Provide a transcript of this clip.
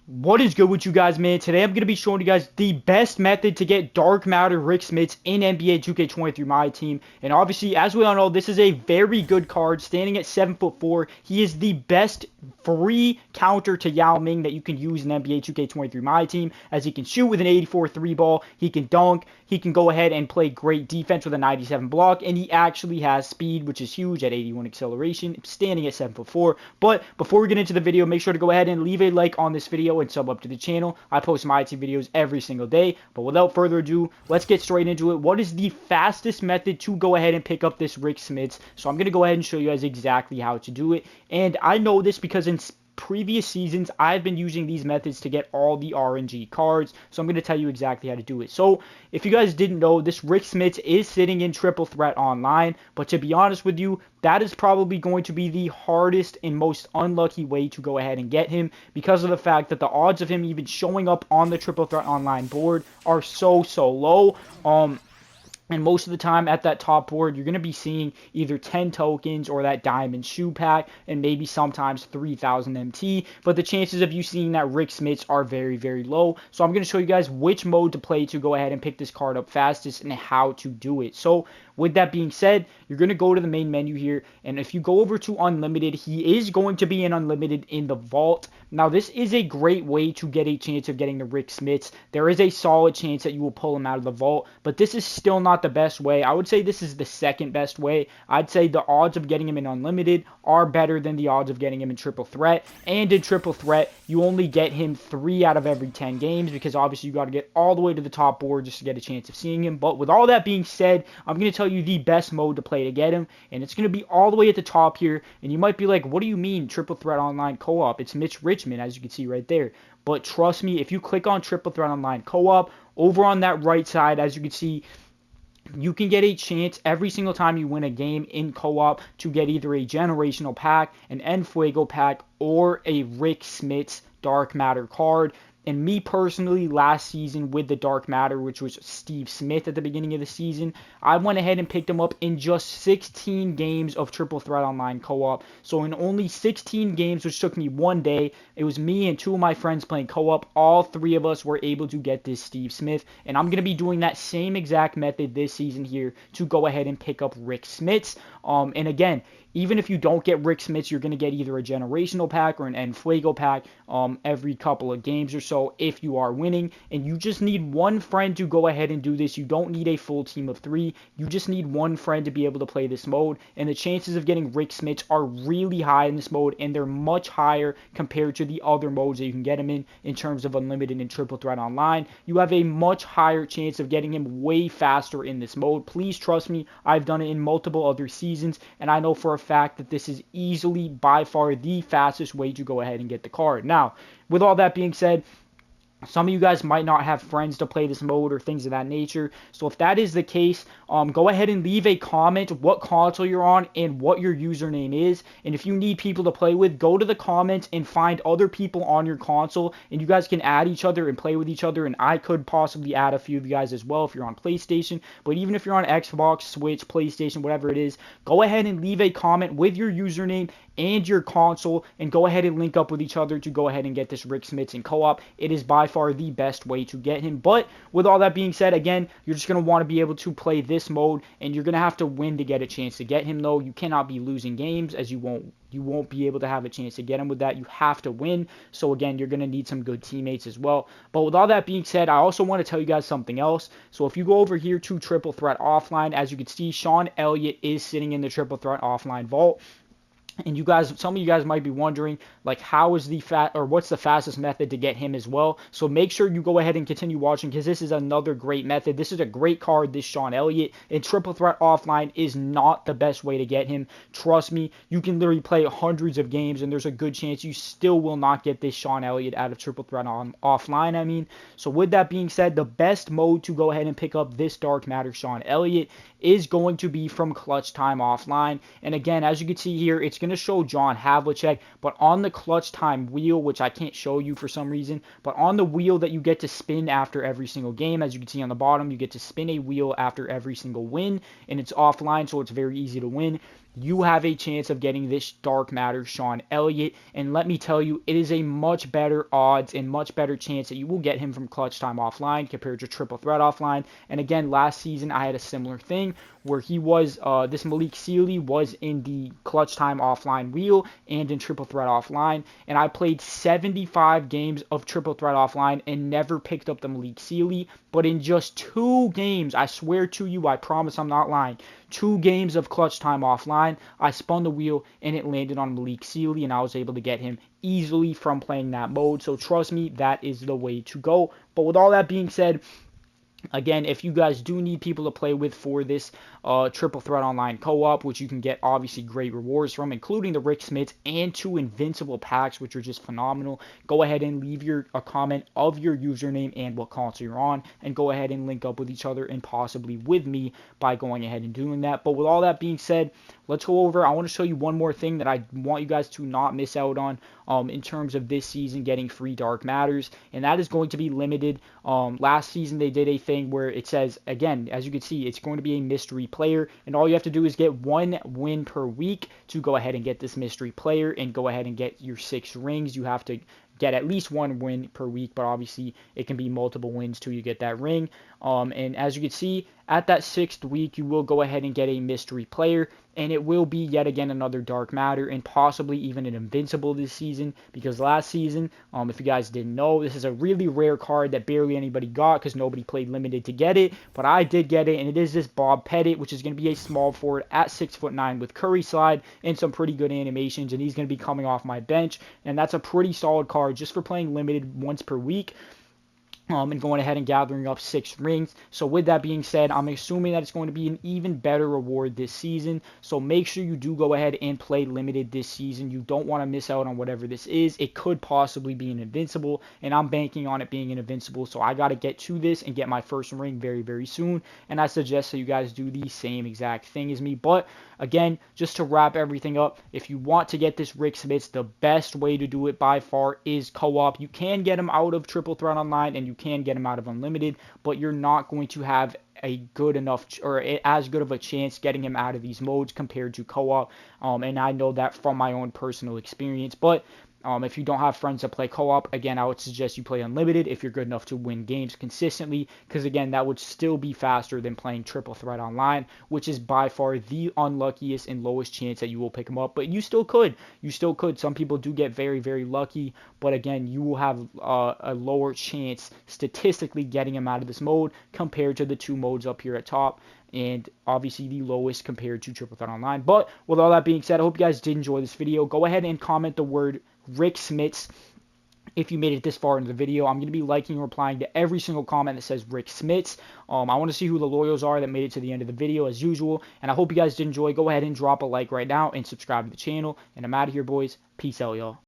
What is good with you guys, man? Today I'm going to be showing you guys the best method to get Dark Matter Rick Smits in NBA 2K23 My Team. And obviously, as we all know, this is a very good card. Standing at 7'4", he is the best free counter to Yao Ming that you can use in NBA 2K23 My Team, as he can shoot with an 84 3 ball, he can dunk, he can go ahead and play great defense with a 97 block, and he actually has speed, which is huge at 81 acceleration, standing at 7'4". But before we get into the video, make sure to go ahead and leave a like on this video and sub up to the channel. I post my team videos every single day. But without further ado, let's get straight into it. What is the fastest method to go ahead and pick up this Rick Smits? So I'm going to go ahead and show you guys exactly how to do it. And I know this because in previous seasons, I've been using these methods to get all the RNG cards, so I'm going to tell you exactly how to do it. So, if you guys didn't know, this Rick Smits is sitting in Triple Threat Online, but to be honest with you, that is probably going to be the hardest and most unlucky way to go ahead and get him, because of the fact that the odds of him even showing up on the Triple Threat Online board are so low. And most of the time at that top board, you're going to be seeing either 10 tokens or that diamond shoe pack, and maybe sometimes 3,000 MT. But the chances of you seeing that Rick Smits are very low. So I'm going to show you guys which mode to play to go ahead and pick this card up fastest and how to do it. So with that being said, you're going to go to the main menu here. And if you go over to Unlimited, he is going to be in Unlimited in the Vault. Now, this is a great way to get a chance of getting the Rick Smits. There is a solid chance that you will pull him out of the Vault, but this is still not the best way. I would say this is the second best way. I'd say the odds of getting him in Unlimited are better than the odds of getting him in Triple Threat. And in Triple Threat, you only get him 3 out of every 10 games, because obviously you got to get all the way to the top board just to get a chance of seeing him. But with all that being said, I'm going to tell you the best mode to play to get him, and it's going to be all the way at the top here. And you might be like, what do you mean Triple Threat Online Co-op? It's Mitch Richmond, as you can see right there. But trust me, if you click on Triple Threat Online Co-op, over on that right side, as you can see, you can get a chance every single time you win a game in co-op to get either a generational pack, an Enfuego pack, or a Rick Smits Dark Matter card. And me personally, last season with the Dark Matter, which was Steve Smith at the beginning of the season, I went ahead and picked him up in just 16 games of Triple Threat Online Co-op. So in only 16 games, which took me 1 day, it was me and 2 of my friends playing co-op. All 3 of us were able to get this Steve Smith. And I'm going to be doing that same exact method this season here to go ahead and pick up Rick Smits. And again, even if you don't get Rick Smits, you're going to get either a generational pack or an Enfuego pack every couple of games or so if you are winning. And you just need one friend to go ahead and do this. You don't need a full team of 3. You just need one friend to be able to play this mode. And the chances of getting Rick Smits are really high in this mode, and they're much higher compared to the other modes that you can get him in terms of Unlimited and Triple Threat Online. You have a much higher chance of getting him way faster in this mode. Please trust me, I've done it in multiple other seasons, and I know for a fact that this is easily by far the fastest way to go ahead and get the card. Now, with all that being said, some of you guys might not have friends to play this mode or things of that nature. So if that is the case, go ahead and leave a comment what console you're on and what your username is. And if you need people to play with, go to the comments and find other people on your console, and you guys can add each other and play with each other. And I could possibly add a few of you guys as well if you're on PlayStation. But even if you're on Xbox, Switch, PlayStation, whatever it is, go ahead and leave a comment with your username and your console, and go ahead and link up with each other to go ahead and get this Rick Smits in co-op. It is by far the best way to get him. But with all that being said, again, you're just going to want to be able to play this mode, and you're going to have to win to get a chance to get him, though. You cannot be losing games, as you won't be able to have a chance to get him with that. You have to win. So again, you're going to need some good teammates as well. But with all that being said, I also want to tell you guys something else. So if you go over here to Triple Threat Offline, as you can see, Sean Elliott is sitting in the Triple Threat Offline vault. And you guys, some of you guys might be wondering, like, how is what's the fastest method to get him as well? So make sure you go ahead and continue watching, because this is another great method. This is a great card, this Sean Elliott. And Triple Threat Offline is not the best way to get him. Trust me, you can literally play hundreds of games, and there's a good chance you still will not get this Sean Elliott out of Triple Threat Offline. So with that being said, the best mode to go ahead and pick up this Dark Matter Sean Elliott is going to be from Clutch Time Offline. And again, as you can see here, it's going to show John Havlicek, but on the Clutch Time wheel, which I can't show you for some reason, but on the wheel that you get to spin after every single game, as you can see on the bottom, you get to spin a wheel after every single win, and it's offline, so it's very easy to win. you have a chance of getting this dark matter Sean Elliott. And let me tell you, it is a much better odds and much better chance that you will get him from clutch time offline compared to triple threat offline. And again, last season I had a similar thing where he was, this Malik Sealy was in the clutch time offline wheel and in triple threat offline. And I played 75 games of triple threat offline and never picked up the Malik Sealy. But in just 2 games, I swear to you, I promise I'm not lying, 2 games of clutch time offline, I spun the wheel and it landed on Malik Sealy, and I was able to get him easily from playing that mode. So trust me, that is the way to go. But with all that being said, again, if you guys do need people to play with for this triple threat online co-op, which you can get obviously great rewards from, including the Rick Smits and 2 invincible packs, which are just phenomenal, go ahead and leave a comment of your username and what console you're on, and go ahead and link up with each other and possibly with me by going ahead and doing that. But with all that being said, let's go over, I want to show you one more thing that I want you guys to not miss out on in terms of this season getting free Dark Matters, and that is going to be limited. Last season they did a thing where it says, again, as you can see, it's going to be a mystery player, and all you have to do is get 1 win per week to go ahead and get this mystery player and go ahead and get your 6 rings. You have to get at least 1 win per week, but obviously it can be multiple wins till you get that ring. And as you can see, at that 6th week, you will go ahead and get a mystery player, and it will be yet again another dark matter and possibly even an invincible this season, because last season, if you guys didn't know, this is a really rare card that barely anybody got because nobody played limited to get it, but I did get it, and it is this Bob Pettit, which is going to be a small forward at 6'9" with Curry slide and some pretty good animations, and he's going to be coming off my bench, and that's a pretty solid card just for playing limited once per week. And going ahead and gathering up 6 rings. So with that being said, I'm assuming that it's going to be an even better reward this season. So make sure you do go ahead and play limited this season. You don't want to miss out on whatever this is. It could possibly be an invincible, and I'm banking on it being an invincible. So I got to get to this and get my first ring very, very soon. And I suggest that you guys do the same exact thing as me. But again, just to wrap everything up, if you want to get this Rick Smits, the best way to do it by far is co-op. You can get them out of Triple Threat Online, and you can get them out of Unlimited, but you're not going to have a good enough or as good of a chance getting him out of these modes compared to co-op. And I know that from my own personal experience. But if you don't have friends that play co-op, again, I would suggest you play Unlimited if you're good enough to win games consistently, because again, that would still be faster than playing Triple Threat Online, which is by far the unluckiest and lowest chance that you will pick them up. But you still could. You still could. Some people do get very, very lucky, but again, you will have a lower chance statistically getting them out of this mode compared to the 2 modes up here at top, and obviously the lowest compared to Triple Threat Online. But with all that being said, I hope you guys did enjoy this video. Go ahead and comment the word Rick Smits if you made it this far into the video. I'm going to be liking and replying to every single comment that says Rick Smits. I want to see who the loyals are that made it to the end of the video as usual, and I hope you guys did enjoy. Go ahead and drop a like right now and subscribe to the channel, and I'm out of here, boys. Peace out, y'all.